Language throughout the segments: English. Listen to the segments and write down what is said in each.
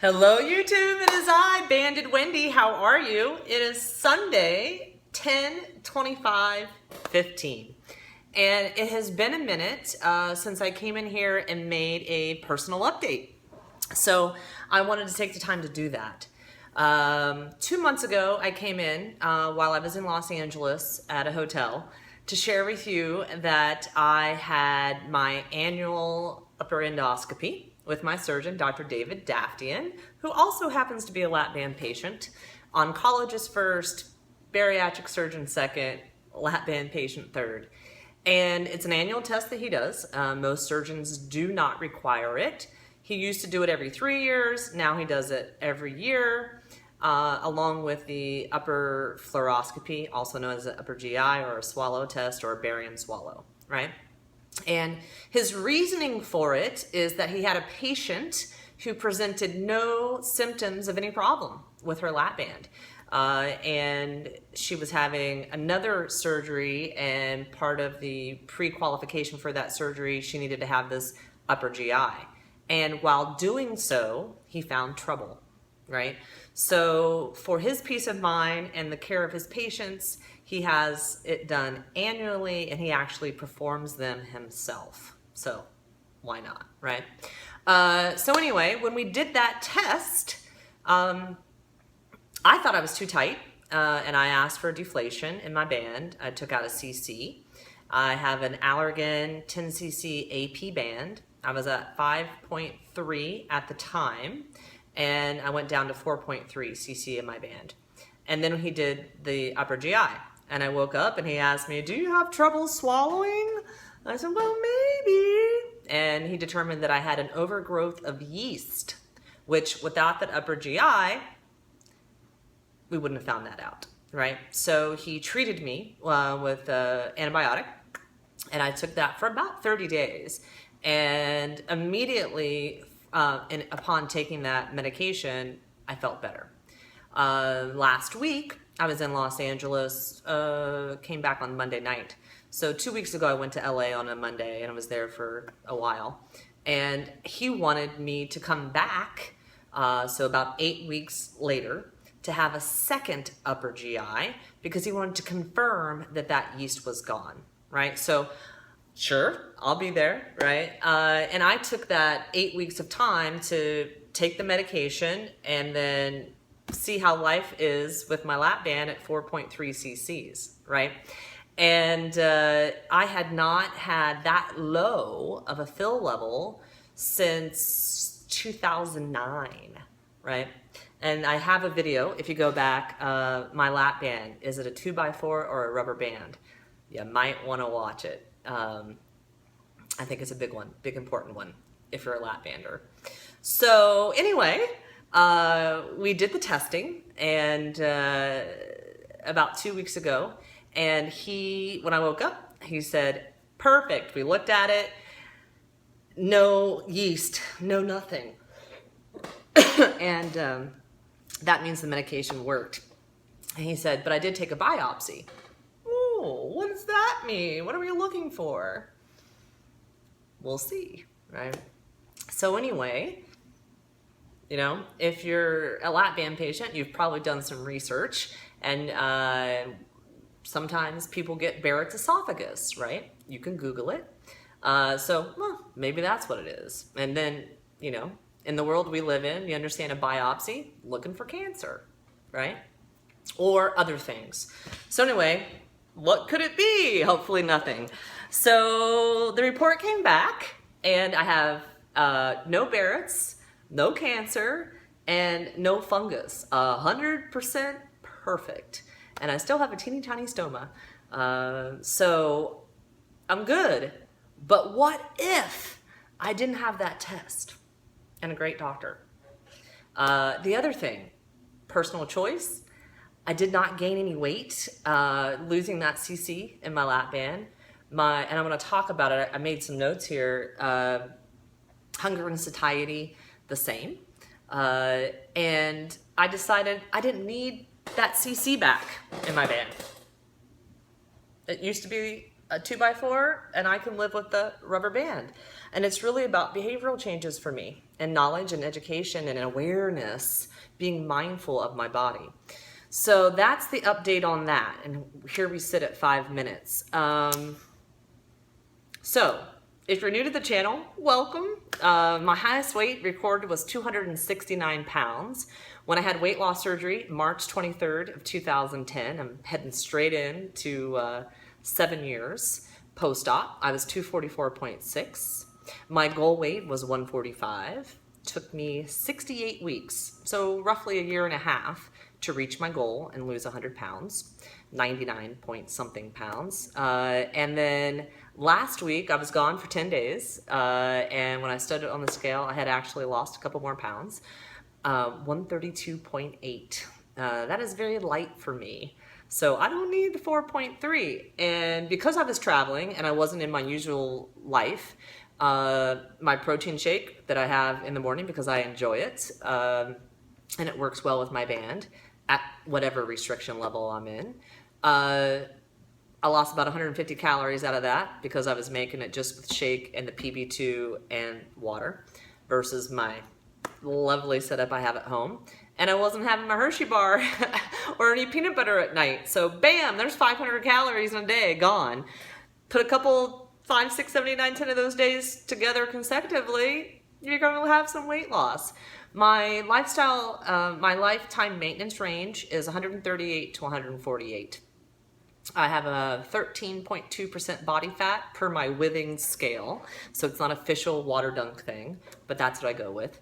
Hello YouTube, it is I, Banded Wendy. How are you? It is Sunday, 10/25/15. And it has been a minute since I came in here and made a personal update. So I wanted to take the time to do that. 2 months ago, I came in while I was in Los Angeles at a hotel to share with you that I had my annual upper endoscopy with my surgeon, Dr. David Daftian, who also happens to be a LAPBAND patient. Oncologist first, bariatric surgeon second, LAPBAND patient third. And it's an annual test that he does. Most surgeons do not require it. He used to do it every 3 years. Now he does it every year, along with the upper fluoroscopy, also known as an upper GI or a swallow test or a barium swallow, right? And his reasoning for it is that he had a patient who presented no symptoms of any problem with her LAPBAND. And she was having another surgery, and part of the pre-qualification for that surgery, she needed to have this upper GI. And while doing so, he found trouble, right? So for his peace of mind and the care of his patients, he has it done annually, and he actually performs them himself. So why not, right? So anyway, when we did that test, I thought I was too tight, and I asked for a deflation in my band. I took out a cc. I have an Allergan 10 cc AP band. I was at 5.3 at the time, and I went down to 4.3 cc in my band. And then he did the upper GI, and I woke up and he asked me, "Do you have trouble swallowing?" I said, "Well, maybe." And he determined that I had an overgrowth of yeast, which without that upper GI, we wouldn't have found that out, right? So he treated me with antibiotic, and I took that for about 30 days. And immediately upon taking that medication, I felt better. Last week, I was in Los Angeles, came back on Monday night. So 2 weeks ago, I went to LA on a Monday, and I was there for a while. And he wanted me to come back, so about 8 weeks later, to have a second upper GI, because he wanted to confirm that that yeast was gone, right? So sure, I'll be there, right? And I took that 8 weeks of time to take the medication and then see how life is with my LAPBAND at 4.3 cc's, right? And I had not had that low of a fill level since 2009, right? And I have a video, if you go back, my LAPBAND, is it a 2x4 or a rubber band? You might want to watch it. I think it's a big one, big important one, if you're a LAPBANDer. So anyway, we did the testing, and about 2 weeks ago, and when I woke up, he said, "Perfect." We looked at it, no yeast, no nothing. And that means the medication worked. And he said, "But I did take a biopsy." Oh, what does that mean? What are we looking for? We'll see, right? So anyway, you know, if you're a LAPBAND patient, you've probably done some research, and sometimes people get Barrett's esophagus, right? You can Google it. So, well, maybe that's what it is. And then, you know, in the world we live in, you understand a biopsy, looking for cancer, right? Or other things. So anyway, what could it be? Hopefully nothing. So the report came back, and I have no Barrett's, no cancer, and no fungus. 100% perfect. And I still have a teeny tiny stoma. So I'm good. But what if I didn't have that test and a great doctor? The other thing, personal choice, I did not gain any weight, losing that cc in my LAPBAND. And I'm going to talk about it. I made some notes here. Hunger and satiety, the same. And I decided I didn't need that cc back in my band. It used to be a 2x4, and I can live with the rubber band. And it's really about behavioral changes for me. and knowledge and education and awareness, being mindful of my body. So that's the update on that. And here we sit at 5 minutes. So if you're new to the channel, welcome. My highest weight recorded was 269 pounds. When I had weight loss surgery, March 23rd of 2010, I'm heading straight into 7 years post-op. I was 244.6. My goal weight was 145. Took me 68 weeks, so roughly a year and a half, to reach my goal and lose 100 pounds, 99 point something pounds. And then last week I was gone for 10 days. And when I stood on the scale, I had actually lost a couple more pounds, 132.8. That is very light for me. So I don't need the 4.3. And because I was traveling and I wasn't in my usual life, my protein shake that I have in the morning, because I enjoy it, and it works well with my band at whatever restriction level I'm in. I lost about 150 calories out of that because I was making it just with shake and the PB2 and water versus my lovely setup I have at home. And I wasn't having my Hershey bar or any peanut butter at night. So bam, there's 500 calories in a day gone. Put a couple 5, 6, 7, 8, 9, 10 of those days together consecutively, you're going to have some weight loss. My lifetime maintenance range is 138 to 148. I have a 13.2% body fat per my Withings scale, so it's not official water dunk thing, but that's what I go with.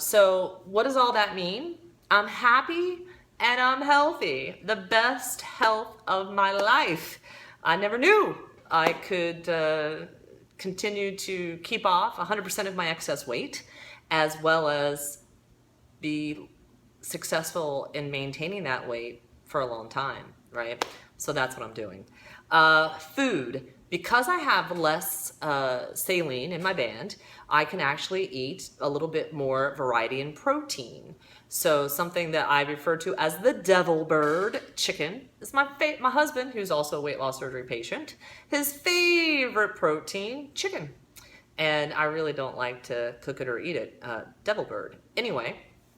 So what does all that mean? I'm happy and I'm healthy. The best health of my life. I never knew I could continue to keep off 100% of my excess weight, as well as be successful in maintaining that weight for a long time, right? So that's what I'm doing. Food. Because I have less saline in my band, I can actually eat a little bit more variety in protein. So something that I refer to as the devil bird chicken is my husband, who's also a weight loss surgery patient, his favorite protein, chicken. And I really don't like to cook it or eat it, devil bird. Anyway,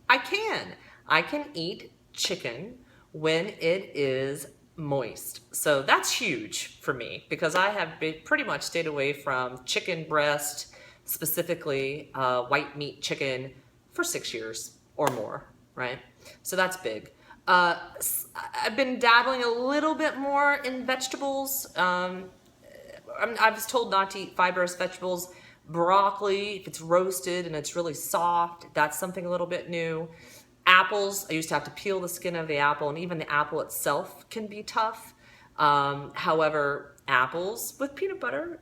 I can eat chicken when it is moist. So that's huge for me because I have pretty much stayed away from chicken breast, specifically white meat chicken, for 6 years or more, right? So that's big. I've been dabbling a little bit more in vegetables. I was told not to eat fibrous vegetables. Broccoli, if it's roasted and it's really soft, that's something a little bit new. Apples, I used to have to peel the skin of the apple, and even the apple itself can be tough. However, apples with peanut butter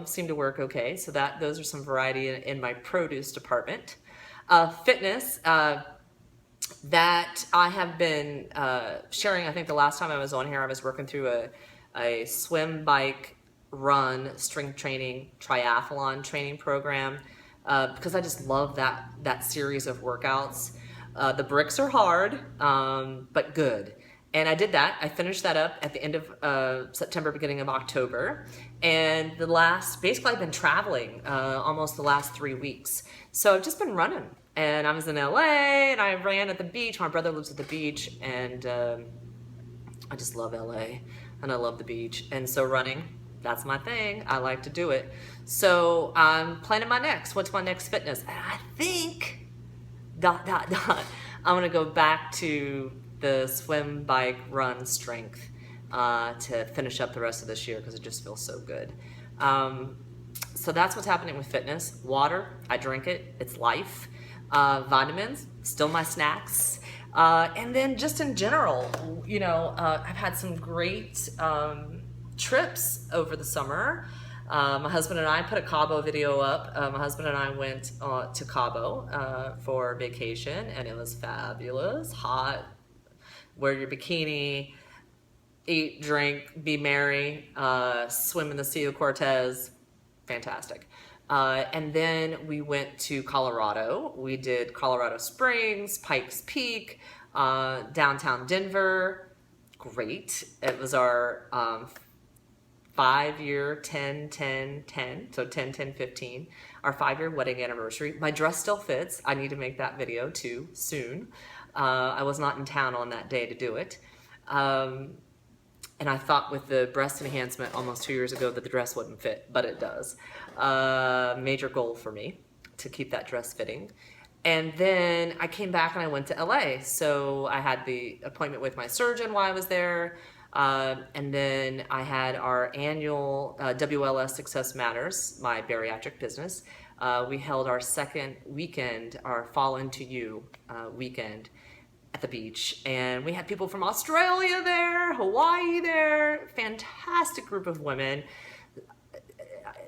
seem to work okay. So those are some variety in my produce department. Fitness, that I have been sharing. I think the last time I was on here, I was working through a swim, bike, run, strength training, triathlon training program because I just love that series of workouts. The bricks are hard, but good. And I did that. I finished that up at the end of September, beginning of October. And basically I've been traveling almost the last 3 weeks. So I've just been running. And I was in LA and I ran at the beach. My brother lives at the beach and I just love LA and I love the beach. And so running, that's my thing. I like to do it. So I'm planning my next. What's my next fitness? And I think, ... I'm gonna go back to the swim, bike, run, strength to finish up the rest of this year because it just feels so good. So that's what's happening with fitness. Water, I drink it, it's life. Vitamins, still my snacks. And then just in general, I've had some great trips over the summer. My husband and I put a Cabo video up. My husband and I went to Cabo for vacation, and it was fabulous. Hot, wear your bikini, eat, drink, be merry, swim in the Sea of Cortez. Fantastic. And then we went to Colorado. We did Colorado Springs, Pikes Peak, downtown Denver. Great. It was our 5-year 10-10-10, so 10-10-15. our 5-year wedding anniversary. My dress still fits. I need to make that video too soon. I was not in town on that day to do it. And I thought with the breast enhancement almost 2 years ago that the dress wouldn't fit, but it does. Major goal for me to keep that dress fitting. And then I came back and I went to LA. So I had the appointment with my surgeon while I was there. And then I had our annual WLS Success Matters, my bariatric business. We held our second weekend, our Fall Into You weekend at the beach. And we had people from Australia there, Hawaii there, fantastic group of women,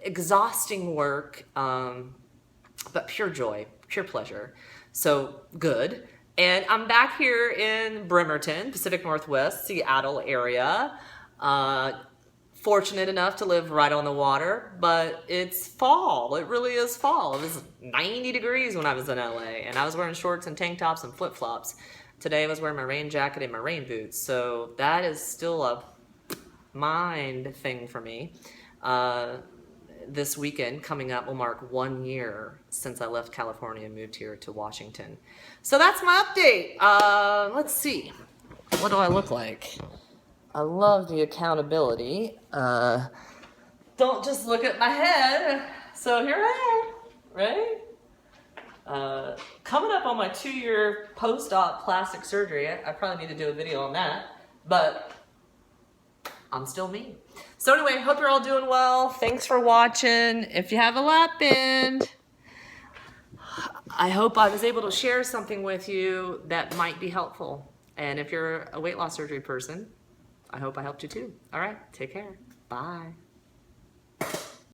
exhausting work, but pure joy, pure pleasure. So good. And I'm back here in Bremerton, Pacific Northwest, Seattle area. Fortunate enough to live right on the water, but it's fall. It really is fall. It was 90 degrees when I was in LA, and I was wearing shorts and tank tops and flip-flops. Today I was wearing my rain jacket and my rain boots, so that is still a mind thing for me. This weekend coming up will mark 1 year since I left California and moved here to Washington. So that's my update. Let's see. What do I look like? I love the accountability. Don't just look at my head. So here I am, right? Coming up on my 2-year post-op plastic surgery. I probably need to do a video on that, but I'm still me. So anyway, hope you're all doing well. Thanks for watching. If you have a lap band, I hope I was able to share something with you that might be helpful. And if you're a weight loss surgery person, I hope I helped you too. All right, take care. Bye.